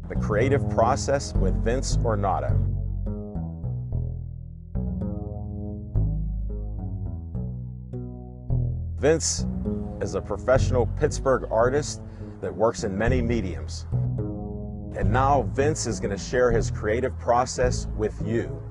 The Creative Process with Vince Ornato. Vince is a professional Pittsburgh artist that works in many mediums. And now Vince is going to share his creative process with you.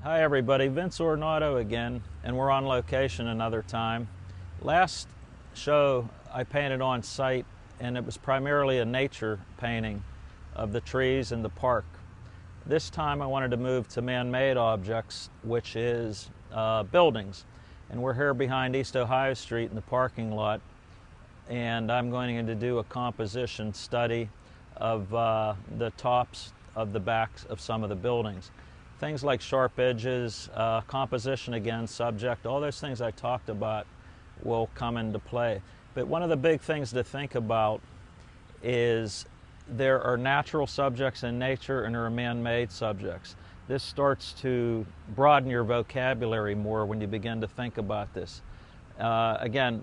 Hi everybody, Vince Ornato again, and we're on location another time. Last show I painted on site, and it was primarily a nature painting of the trees in the park. This time I wanted to move to man-made objects, which is buildings. And we're here behind East Ohio Street in the parking lot, and I'm going to do a composition study of the tops of the backs of some of the buildings. Things like sharp edges, composition again, subject, all those things I talked about will come into play. But one of the big things to think about is there are natural subjects in nature and there are man-made subjects. This starts to broaden your vocabulary more when you begin to think about this. Again,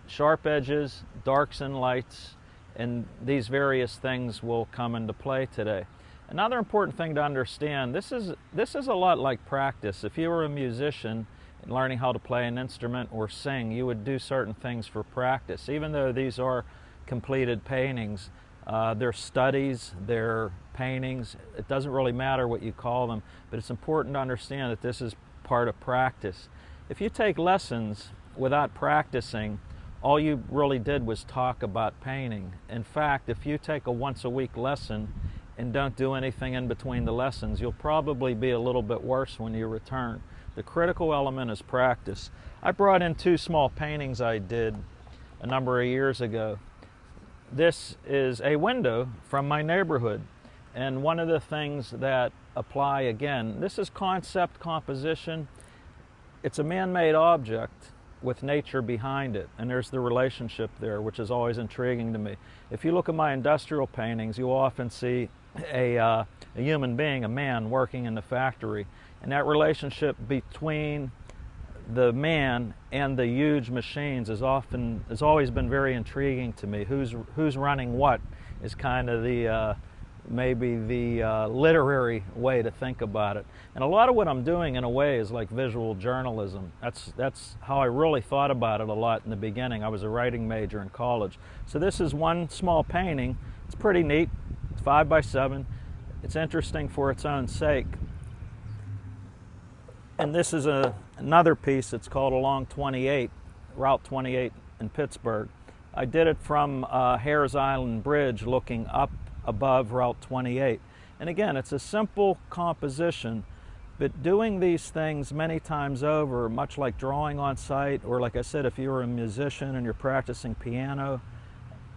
sharp edges, darks and lights, and these various things will come into play today. Another important thing to understand, this is a lot like practice. If you were a musician and learning how to play an instrument or sing, you would do certain things for practice. Even though these are completed paintings, they're studies, they're paintings. It doesn't really matter what you call them, but it's important to understand that this is part of practice. If you take lessons without practicing, all you really did was talk about painting. In fact, if you take a once-a-week lesson and don't do anything in between the lessons, you'll probably be a little bit worse when you return. The critical element is practice. I brought in two small paintings I did a number of years ago. This is a window from my neighborhood, and one of the things that apply again, this is concept composition. It's a man-made object with nature behind it, and there's the relationship there, which is always intriguing to me. If you look at my industrial paintings, you'll often see a human being, a man working in the factory, and that relationship between the man and the huge machines has always been very intriguing to me. Who's running what is kind of the maybe the literary way to think about it. And a lot of what I'm doing in a way is like visual journalism. That's how I really thought about it a lot in the beginning. I was a writing major in college. So this is one small painting. It's pretty neat. It's 5 by 7. It's interesting for its own sake. And this is another piece. It's called Along 28, Route 28 in Pittsburgh. I did it from Hares Island Bridge looking up above Route 28. And again, it's a simple composition, but doing these things many times over, much like drawing on site, or like I said, if you're a musician and you're practicing piano,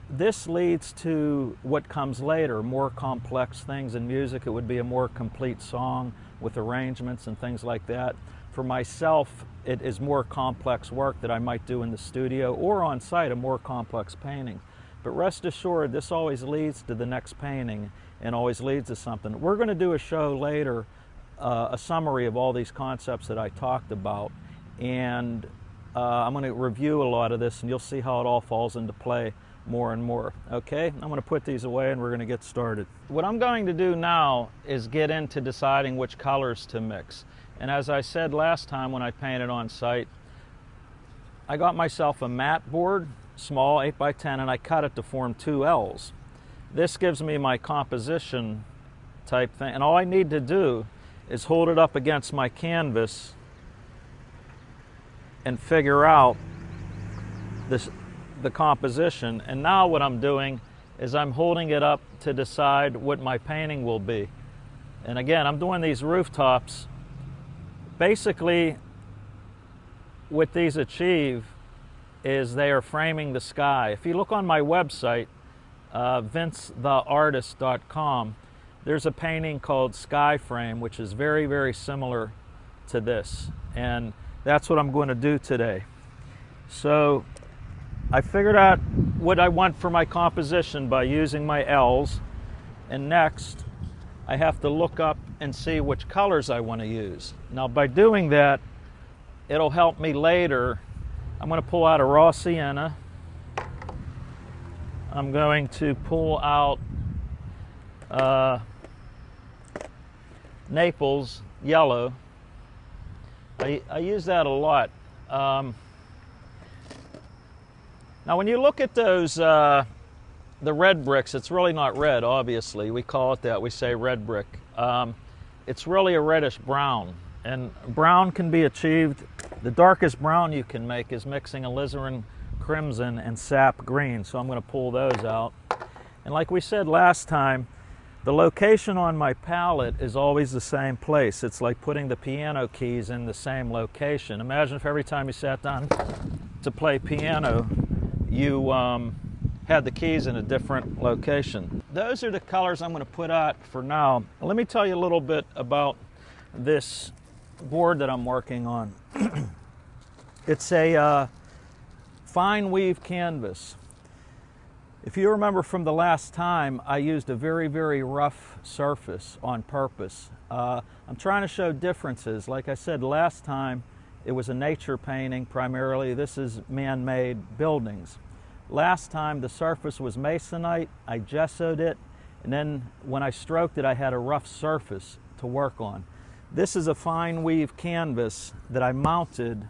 this leads to what comes later, more complex things. In music, it would be a more complete song with arrangements and things like that. For myself, it is more complex work that I might do in the studio or on site, a more complex painting. But rest assured, this always leads to the next painting and always leads to something. We're going to do a show later, a summary of all these concepts that I talked about, and I'm going to review a lot of this, and you'll see how it all falls into play more and more. Okay, I'm going to put these away and we're going to get started. What I'm going to do now is get into deciding which colors to mix. And as I said last time when I painted on site, I got myself a mat board, small 8 by 10, and I cut it to form 2 L's. This gives me my composition type thing, and all I need to do is hold it up against my canvas and figure out the composition. And now what I'm doing is I'm holding it up to decide what my painting will be. And again, I'm doing these rooftops. Basically, what these achieve is they are framing the sky. If you look on my website, vincetheartist.com, there's a painting called Skyframe, which is very, very similar to this. And that's what I'm going to do today. So I figured out what I want for my composition by using my L's. And next, I have to look up and see which colors I want to use. Now, by doing that, it'll help me later. I'm going to pull out a raw sienna. I'm going to pull out Naples yellow. I use that a lot. Now, when you look at those, the red bricks, it's really not red, obviously. We call it that. We say red brick. It's really a reddish brown. And brown can be achieved, the darkest brown you can make is mixing alizarin crimson and sap green. So I'm going to pull those out. And like we said last time, the location on my palette is always the same place. It's like putting the piano keys in the same location. Imagine if every time you sat down to play piano, you had the keys in a different location. Those are the colors I'm going to put out for now. Let me tell you a little bit about this board that I'm working on. It's a fine weave canvas. If you remember from the last time, I used a very, very rough surface on purpose. I'm trying to show differences. Like I said last time, it was a nature painting primarily. This is man-made buildings. Last time the surface was masonite, I gessoed it, and then when I stroked it, I had a rough surface to work on. This is a fine weave canvas that I mounted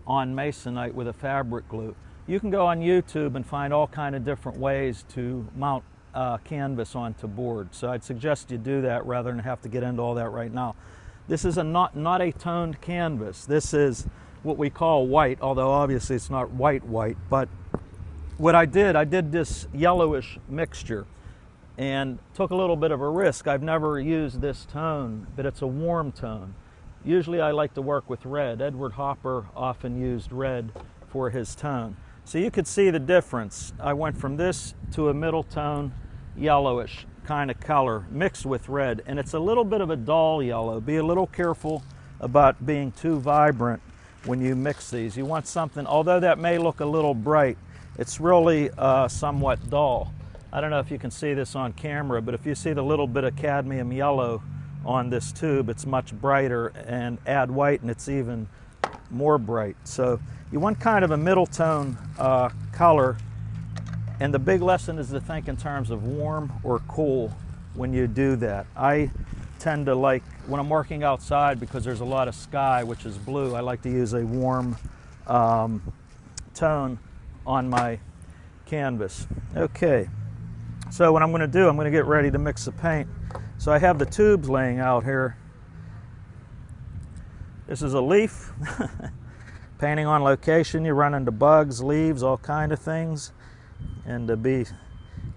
on masonite with a fabric glue. You can go on YouTube and find all kind of different ways to mount canvas onto board. So I'd suggest you do that rather than have to get into all that right now. This is not a toned canvas. This is what we call white, although obviously it's not white, but what I did this yellowish mixture and took a little bit of a risk. I've never used this tone, but it's a warm tone. Usually I like to work with red. Edward Hopper often used red for his tone. So you could see the difference. I went from this to a middle tone, yellowish kind of color mixed with red, and it's a little bit of a dull yellow. Be a little careful about being too vibrant when you mix these. You want something, although that may look a little bright, it's really somewhat dull. I don't know if you can see this on camera, but if you see the little bit of cadmium yellow on this tube, it's much brighter, and add white and it's even more bright. So you want kind of a middle tone color, and the big lesson is to think in terms of warm or cool when you do that. I tend to like, when I'm working outside, because there's a lot of sky, which is blue, I like to use a warm tone on my canvas. Okay, so what I'm going to do, I'm going to get ready to mix the paint. So I have the tubes laying out here. This is a leaf. Painting on location, you run into bugs, leaves, all kind of things. And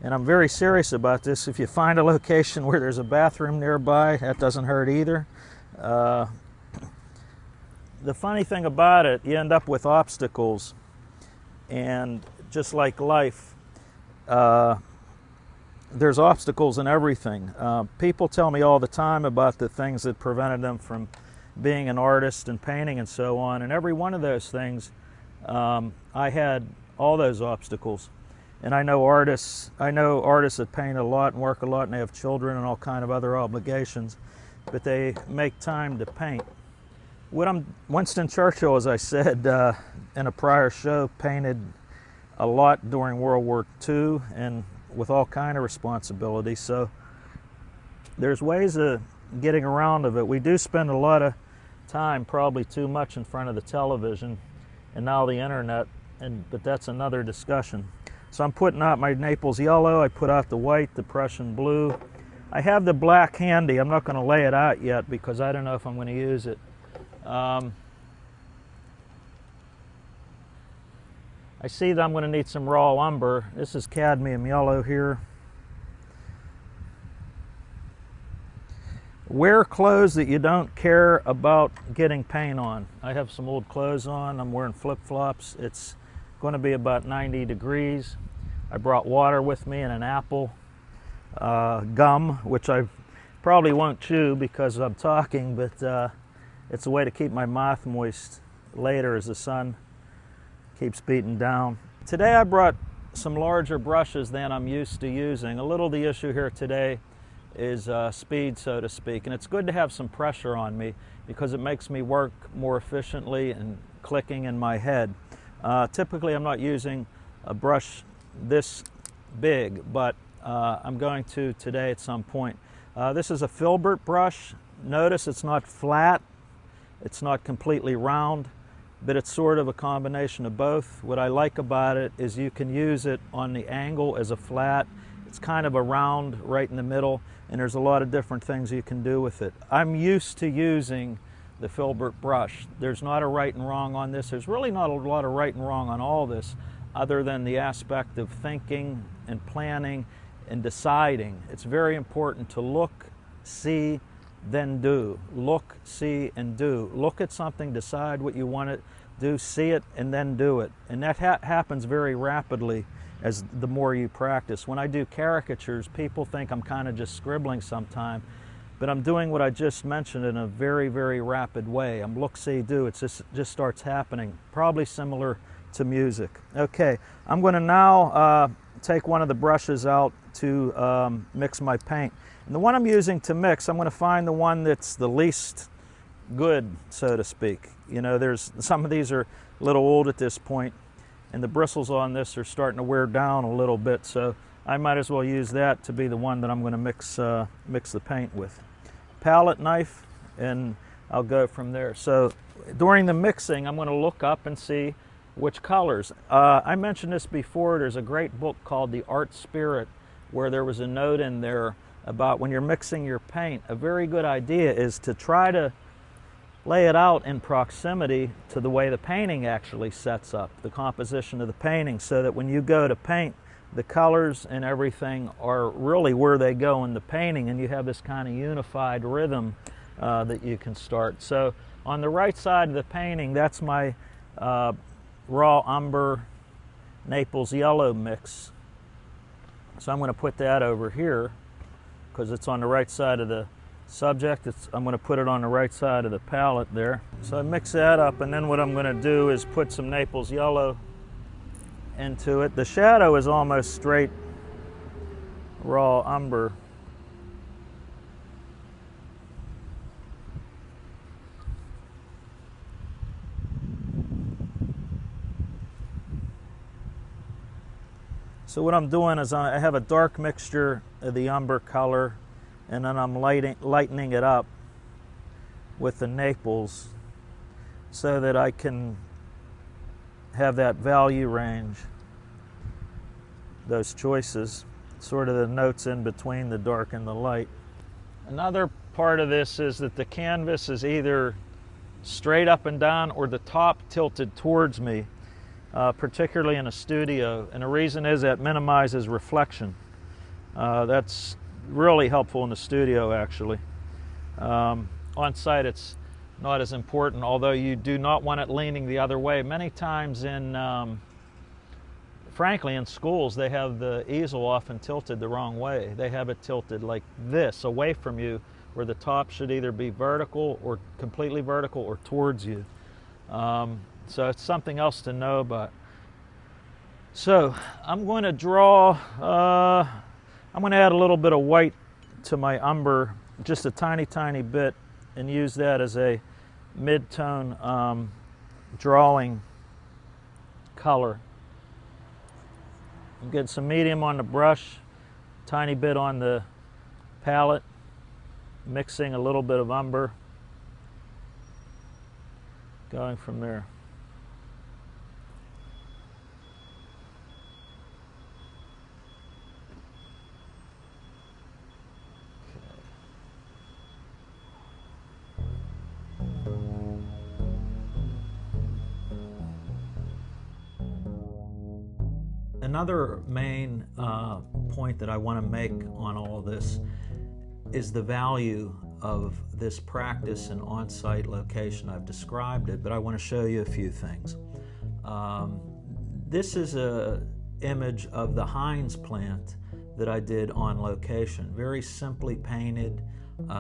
I'm very serious about this. If you find a location where there's a bathroom nearby, that doesn't hurt either. The funny thing about it, you end up with obstacles. And just like life, there's obstacles in everything. People tell me all the time about the things that prevented them from being an artist and painting and so on, and every one of those things, I had all those obstacles. And I know artists that paint a lot and work a lot, and they have children and all kind of other obligations, but they make time to paint. Winston Churchill, as I said in a prior show, painted a lot during World War II and with all kind of responsibility. So there's ways of getting around of it. We do spend a lot of time, probably too much, in front of the television and now the internet, but that's another discussion. So I'm putting out my Naples yellow, I put out the white, the Prussian blue. I have the black handy. I'm not going to lay it out yet because I don't know if I'm going to use it. I see that I'm going to need some raw umber. This is cadmium yellow here. Wear clothes that you don't care about getting paint on. I have some old clothes on. I'm wearing flip-flops. It's going to be about 90 degrees. I brought water with me and an apple, gum, which I probably won't chew because I'm talking, but it's a way to keep my mouth moist later as the sun keeps beating down. Today I brought some larger brushes than I'm used to using. A little the issue here today is speed, so to speak, and it's good to have some pressure on me because it makes me work more efficiently and clicking in my head. Typically I'm not using a brush this big, but I'm going to today at some point. This is a filbert brush. Notice it's not flat, it's not completely round, but it's sort of a combination of both. What I like about it is you can use it on the angle as a flat. It's kind of a round right in the middle, and there's a lot of different things you can do with it. I'm used to using the filbert brush. There's not a right and wrong on this. There's really not a lot of right and wrong on all this, other than the aspect of thinking and planning and deciding. It's very important to look, see, then do. Look, see, and do. Look at something, decide what you want to do, see it, and then do it. And that happens very rapidly as the more you practice. When I do caricatures, people think I'm kind of just scribbling sometime, but I'm doing what I just mentioned in a very, very rapid way. I'm look, see, do. It just starts happening, probably similar to music. Okay, I'm going to now take one of the brushes out to mix my paint. And the one I'm using to mix, I'm going to find the one that's the least good, so to speak. You know, there's some of these are a little old at this point, and the bristles on this are starting to wear down a little bit, so I might as well use that to be the one that I'm going to mix the paint with. Palette knife, and I'll go from there. So during the mixing, I'm going to look up and see which colors. I mentioned this before. There's a great book called The Art Spirit, where there was a note in there about when you're mixing your paint, a very good idea is to try to lay it out in proximity to the way the painting actually sets up, the composition of the painting, so that when you go to paint, the colors and everything are really where they go in the painting, and you have this kind of unified rhythm that you can start. So on the right side of the painting, that's my raw umber Naples yellow mix. So I'm going to put that over here because it's on the right side of the subject. I'm going to put it on the right side of the palette there. So I mix that up, and then what I'm going to do is put some Naples yellow into it. The shadow is almost straight raw umber. So what I'm doing is I have a dark mixture of the umber color, and then I'm lightening it up with the Naples so that I can have that value range, those choices, sort of the notes in between the dark and the light. Another part of this is that the canvas is either straight up and down or the top tilted towards me. Particularly in a studio, and the reason is that minimizes reflection. That's really helpful in the studio, actually. On site it's not as important, although you do not want it leaning the other way. Many times frankly in schools, they have the easel often tilted the wrong way. They have it tilted like this, away from you, where the top should either be vertical or completely vertical or towards you. So it's something else to know about. So I'm going to draw, I'm going to add a little bit of white to my umber, just a tiny, tiny bit, and use that as a mid-tone drawing color. I'm getting some medium on the brush, tiny bit on the palette, mixing a little bit of umber, going from there. Another main point that I want to make on all this is the value of this practice in on-site location. I've described it, but I want to show you a few things. This is image of the Heinz plant that I did on location. Very simply painted.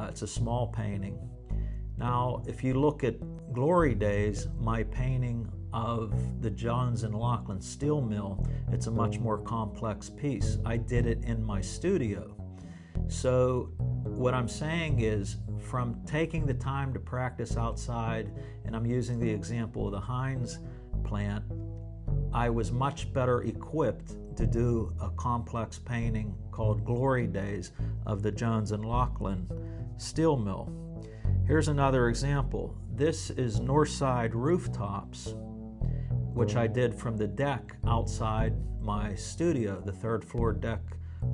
It's a small painting. Now, if you look at Glory Days, my painting of the Jones and Laughlin steel mill, it's a much more complex piece. I did it in my studio. So what I'm saying is, from taking the time to practice outside, and I'm using the example of the Heinz plant, I was much better equipped to do a complex painting called Glory Days of the Jones and Laughlin steel mill. Here's another example. This is Northside Rooftops, which I did from the deck outside my studio, the third floor deck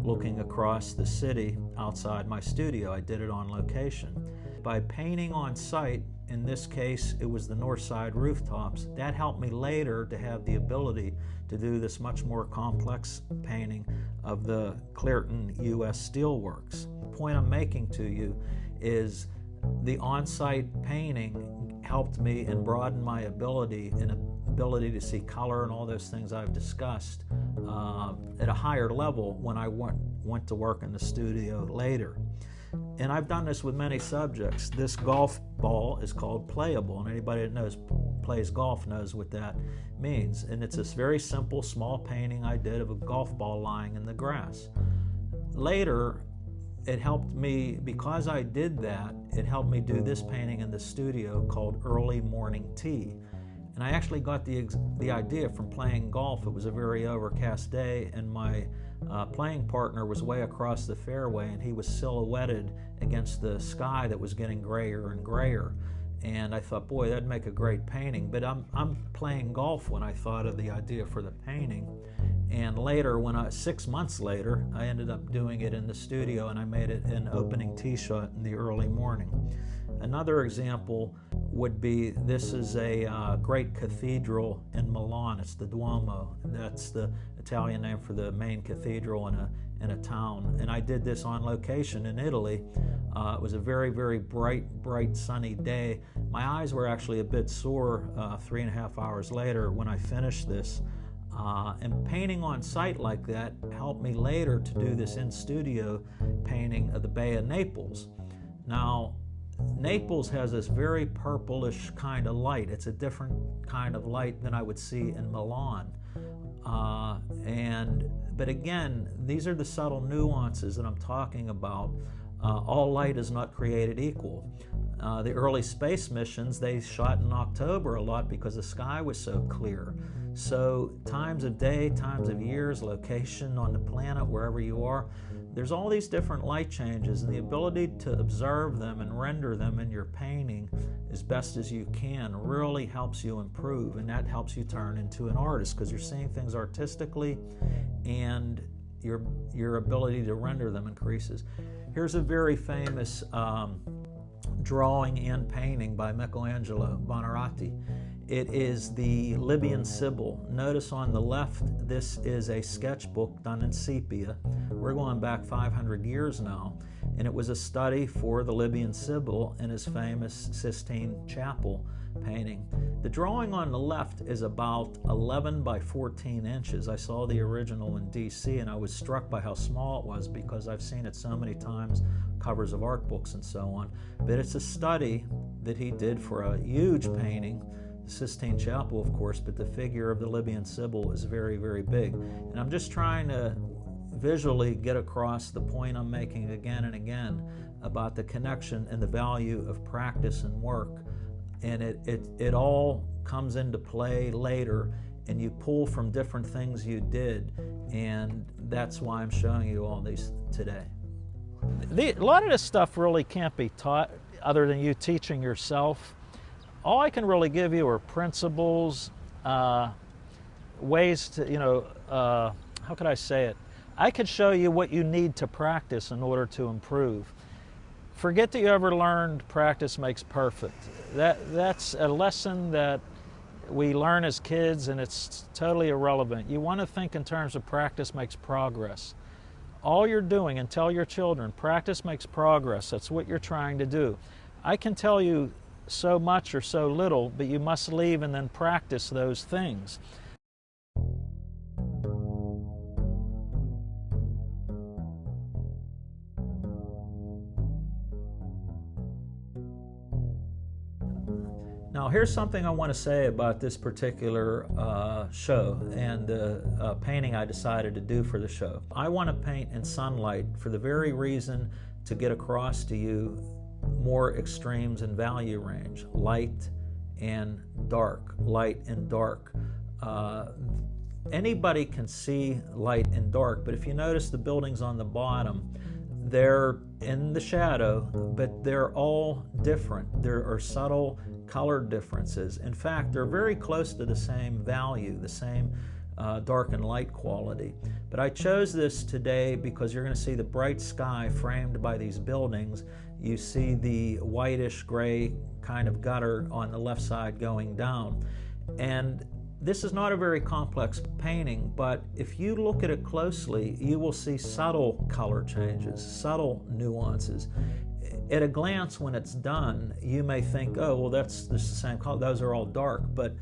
looking across the city outside my studio. I did it on location. By painting on site, in this case it was the Northside Rooftops, that helped me later to have the ability to do this much more complex painting of the Clearton U.S. Steelworks. The point I'm making to you is the on-site painting helped me and broadened my ability to see color and all those things I've discussed at a higher level when I went to work in the studio later. And I've done this with many subjects. This golf ball is called playable, and anybody that plays golf knows what that means. And it's this very simple, small painting I did of a golf ball lying in the grass. Later, it helped me, because I did that, it helped me do this painting in the studio called Early Morning Tea. And I actually got the idea from playing golf. It was a very overcast day, and my playing partner was way across the fairway, and he was silhouetted against the sky that was getting grayer and grayer. And I thought, boy, that'd make a great painting. But I'm playing golf when I thought of the idea for the painting. And later, 6 months later, I ended up doing it in the studio, and I made it an opening tee shot in the early morning. Another example would be, this is a great cathedral in Milan. It's the Duomo. That's the Italian name for the main cathedral in a town. And I did this on location in Italy. It was a very, very bright sunny day. My eyes were actually a bit sore 3.5 hours later when I finished this. And painting on site like that helped me later to do this in-studio painting of the Bay of Naples. Now, Naples has this very purplish kind of light. It's a different kind of light than I would see in Milan. But again, these are the subtle nuances that I'm talking about. All light is not created equal. The early space missions, they shot in October a lot because the sky was so clear. So times of day, times of years, location on the planet, wherever you are, there's all these different light changes, and the ability to observe them and render them in your painting as best as you can really helps you improve, and that helps you turn into an artist because you're seeing things artistically and your ability to render them increases. Here's a very famous drawing and painting by Michelangelo Buonarroti. It is the Libyan Sibyl. Notice on the left, this is a sketchbook done in sepia. We're going back 500 years now, and it was a study for the Libyan Sibyl in his famous Sistine Chapel painting. The drawing on the left is about 11 by 14 inches. I saw the original in DC, and I was struck by how small it was because I've seen it so many times, covers of art books and so on. But it's a study that he did for a huge painting, the Sistine Chapel, of course, but the figure of the Libyan Sibyl is very, very big. And I'm just trying to visually get across the point I'm making again and again about the connection and the value of practice and work. And it all comes into play later, and you pull from different things you did, and that's why I'm showing you all these today. A lot of this stuff really can't be taught other than you teaching yourself. All I can really give you are principles, ways to, how could I say it? I could show you what you need to practice in order to improve. Forget that you ever learned practice makes perfect. That's a lesson that we learn as kids, and it's totally irrelevant. You want to think in terms of practice makes progress. All you're doing, and tell your children, practice makes progress. That's what you're trying to do. I can tell you so much or so little, but you must leave and then practice those things. here's something I want to say about this particular show and the painting I decided to do for the show. I want to paint in sunlight for the very reason to get across to you more extremes in value range, light and dark, light and dark. Anybody can see light and dark, but if you notice the buildings on the bottom, they're in the shadow, but they're all different. There are subtle color differences. In fact, they're very close to the same value, the same dark and light quality. But I chose this today because you're going to see the bright sky framed by these buildings. You see the whitish gray kind of gutter on the left side going down. And this is not a very complex painting, but if you look at it closely, you will see subtle color changes, subtle nuances. At a glance, when it's done, you may think, oh, well, that's the same color. Those are all dark. But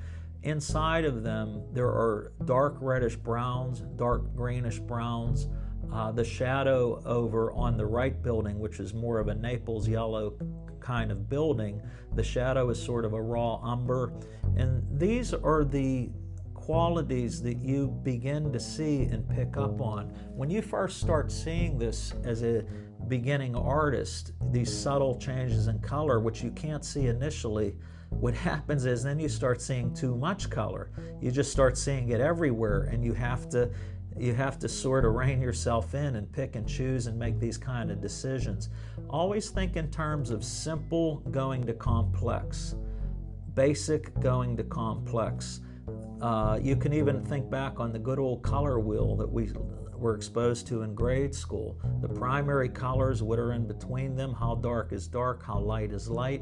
inside of them, there are dark reddish browns, dark greenish browns. The shadow over on the right building, which is more of a Naples yellow kind of building, the shadow is sort of a raw umber. And these are the qualities that you begin to see and pick up on. When you first start seeing this as a beginning artist, these subtle changes in color, which you can't see initially, what happens is then you start seeing too much color. You just start seeing it everywhere, and you have to sort of rein yourself in and pick and choose and make these kind of decisions. Always think in terms of simple going to complex, basic going to complex. You can even think back on the good old color wheel that we were exposed to in grade school. The primary colors, what are in between them, how dark is dark, how light is light,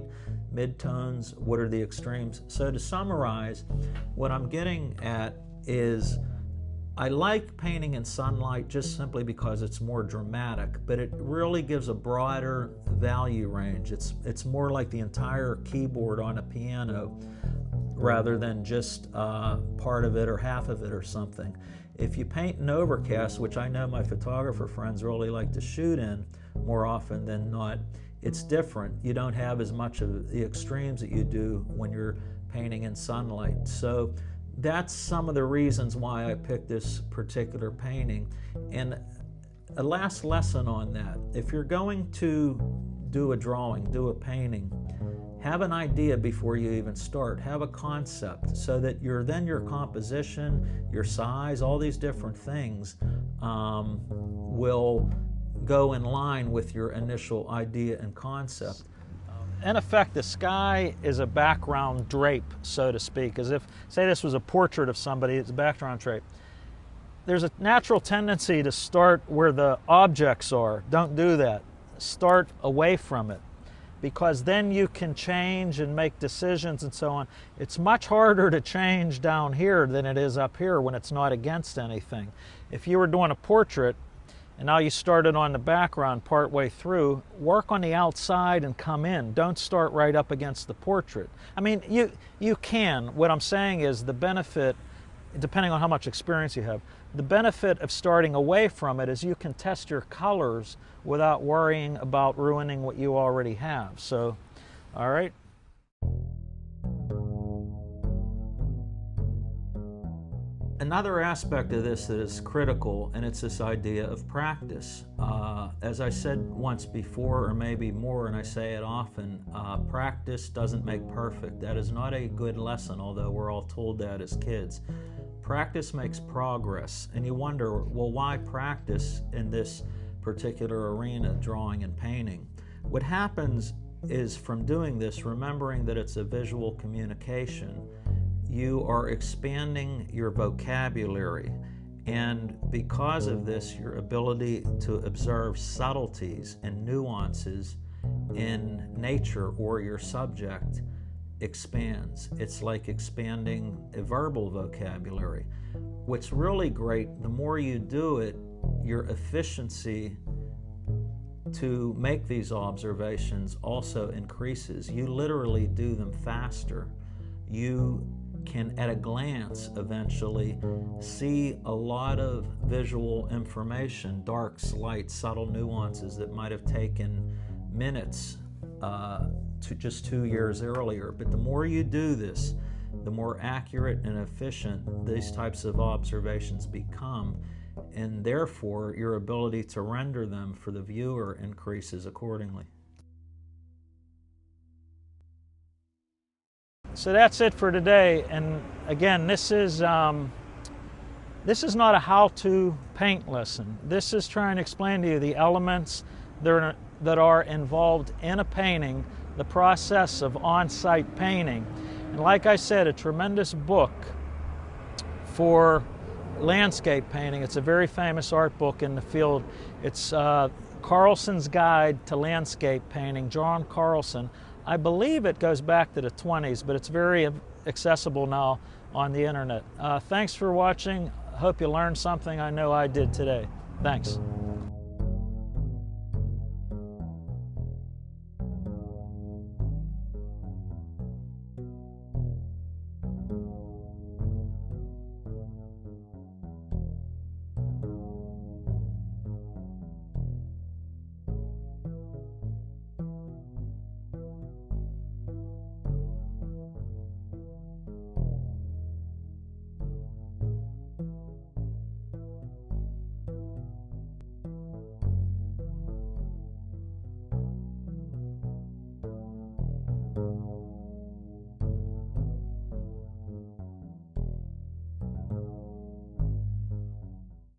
midtones, what are the extremes. So to summarize, what I'm getting at is I like painting in sunlight just simply because it's more dramatic, but it really gives a broader value range. It's more like the entire keyboard on a piano rather than just part of it or half of it or something. If you paint in overcast, which I know my photographer friends really like to shoot in more often than not, it's different. You don't have as much of the extremes that you do when you're painting in sunlight. So that's some of the reasons why I picked this particular painting. And a last lesson on that, if you're going to do a drawing, do a painting, have an idea before you even start. Have a concept so that then your composition, your size, all these different things will go in line with your initial idea and concept. In effect, the sky is a background drape, so to speak, as if, say this was a portrait of somebody, it's a background drape. There's a natural tendency to start where the objects are. Don't do that. Start away from it, because then you can change and make decisions and so on. It's much harder to change down here than it is up here when it's not against anything. If you were doing a portrait, and now you started on the background part way through, work on the outside and come in. Don't start right up against the portrait. I mean, you can. What I'm saying is the benefit, depending on how much experience you have, the benefit of starting away from it is you can test your colors without worrying about ruining what you already have. So, all right. Another aspect of this that is critical, and it's this idea of practice. As I said once before, or maybe more, and I say it often, practice doesn't make perfect. That is not a good lesson, although we're all told that as kids. Practice makes progress, and you wonder, well, why practice in this particular arena, drawing and painting? What happens is, from doing this, remembering that it's a visual communication, you are expanding your vocabulary, and because of this, your ability to observe subtleties and nuances in nature or your subject expands. It's like expanding a verbal vocabulary. What's really great, the more you do it, your efficiency to make these observations also increases. You literally do them faster. You can, at a glance, eventually see a lot of visual information, darks, lights, subtle nuances that might have taken minutes just 2 years earlier. But the more you do this, the more accurate and efficient these types of observations become, and therefore your ability to render them for the viewer increases accordingly. So that's it for today. And again, this is not a how-to paint lesson. This is trying to explain to you the elements that are involved in a painting, the process of on-site painting. And like I said, a tremendous book for landscape painting. It's a very famous art book in the field. It's Carlson's Guide to Landscape Painting, John Carlson. I believe it goes back to the 20s, but it's very accessible now on the internet. Thanks for watching. I hope you learned something. I know I did today. Thanks.